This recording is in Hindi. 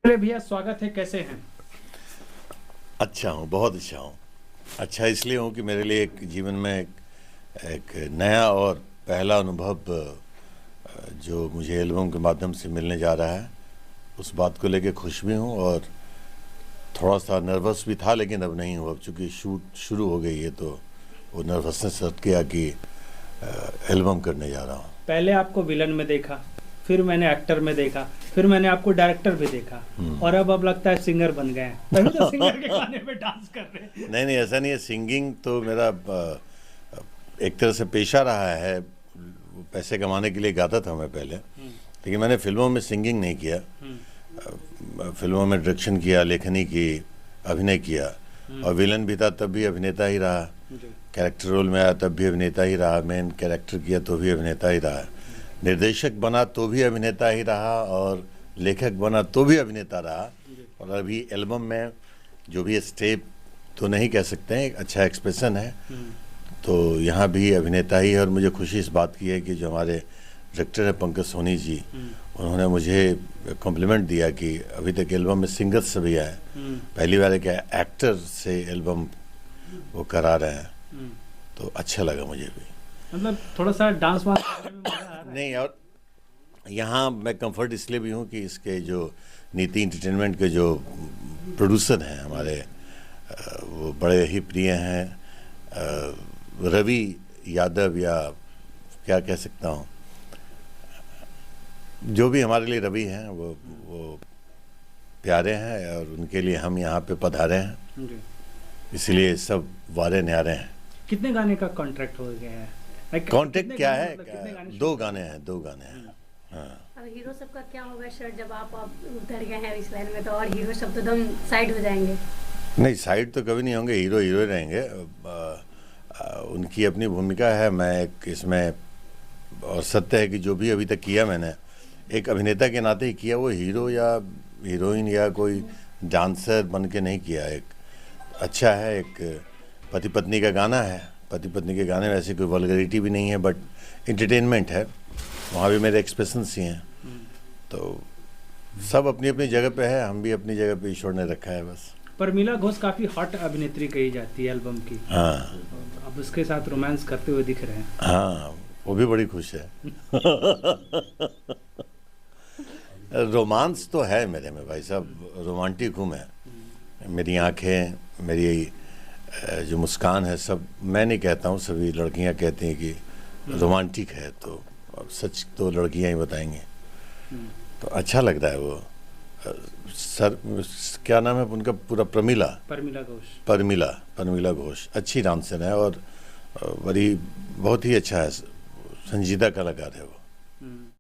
अरे भैया स्वागत है, कैसे हैं? अच्छा हूँ, बहुत अच्छा हूँ। अच्छा इसलिए हूँ कि मेरे लिए एक जीवन में एक नया और पहला अनुभव जो मुझे एल्बम के माध्यम से मिलने जा रहा है, उस बात को लेके खुश भी हूँ और थोड़ा सा नर्वस भी था, लेकिन अब नहीं हूँ। अब चूँकि शूट शुरू हो गई है तो वो नर्वसनेस हट गया कि एल्बम करने जा रहा हूँ। पहले आपको विलन में देखा, फिर मैंने एक्टर में देखा, फिर मैंने आपको डायरेक्टर भी देखा और अब लगता है सिंगर बन गए हैं। तभी तो सिंगर के गाने पे डांस कर रहे हैं। नहीं नहीं, ऐसा नहीं है। सिंगिंग तो मेरा एक तरह से पेशा रहा है। पैसे कमाने के लिए गाता था मैं पहले, लेकिन मैंने फिल्मों में सिंगिंग नहीं किया। फिल्मों में डायरेक्शन किया, लेखनी की, अभिनय किया और विलन भी था तब भी अभिनेता ही रहा। कैरेक्टर रोल में आया तब भी अभिनेता ही रहा। मेन कैरेक्टर किया तो भी अभिनेता ही रहा। निर्देशक बना तो भी अभिनेता ही रहा और लेखक बना तो भी अभिनेता रहा। और अभी एल्बम में जो भी स्टेप तो नहीं कह सकते हैं, एक अच्छा एक्सप्रेशन है, तो यहाँ भी अभिनेता ही है। और मुझे खुशी इस बात की है कि जो हमारे डायरेक्टर है पंकज सोनी जी, उन्होंने मुझे कॉम्प्लीमेंट दिया कि अभी तक एल्बम में सिंगर से भी आए, पहली बार एक एक्टर से एल्बम वो करा रहे हैं, तो अच्छा लगा मुझे भी। मतलब थोड़ा सा डांस वांस करने में मजा आ रहा है? नहीं, और यहाँ मैं कंफर्ट इसलिए भी हूँ कि इसके जो नीति एंटरटेनमेंट के जो प्रोड्यूसर हैं हमारे, वो बड़े ही प्रिय हैं। रवि यादव, या क्या कह सकता हूँ, जो भी हमारे लिए रवि हैं वो प्यारे हैं और उनके लिए हम यहाँ पे पधारे हैं, जी। इसलिए सब वारे न्यारे हैं। कितने गाने का कॉन्ट्रैक्ट हो गया है? कॉन्ट्रैक्ट क्या है? कितने गाने? दो गाने हैं। हाँ। अब हीरो सबका क्या होगा सर, जब आप उतर गए हैं इस लाइन में, तो और हीरो सब तो एकदम साइड हो जाएंगे। नहीं, साइड तो कभी नहीं होंगे, हीरो हीरो ही रहेंगे। उनकी अपनी भूमिका है। मैं एक इसमें, और सत्य है कि जो भी अभी तक किया मैंने एक अभिनेता के नाते ही किया, वो हीरो या हीरोइन या कोई डांसर बन के नहीं किया। एक अच्छा है, एक पति पत्नी का गाना है। पति पत्नी के गाने में ऐसी कोई वल्गरिटी भी नहीं है, बट इंटरटेनमेंट है। वहाँ भी मेरे एक्सप्रेशंस ही हैं। तो सब अपनी अपनी जगह पे है, हम भी अपनी जगह पे ईश्वर ने रखा है बस। परमिला घोष काफी हॉट अभिनेत्री कही जाती है एल्बम की। हाँ, अब उसके साथ रोमांस करते हुए दिख रहे हैं। हाँ, वो भी बड़ी खुश है। रोमांस तो है मेरे में भाई साहब, रोमांटिक हूँ मैं। मेरी आंखें, मेरी जो मुस्कान है, सब मैं नहीं कहता हूँ, सभी लड़कियाँ कहती हैं कि रोमांटिक है, तो अब सच तो लड़कियाँ ही बताएंगी। तो अच्छा लगता है वो। सर क्या नाम है उनका पूरा? परमिला घोष अच्छी डांसर है और बड़ी बहुत ही अच्छा है, संजीदा कलाकार है वो।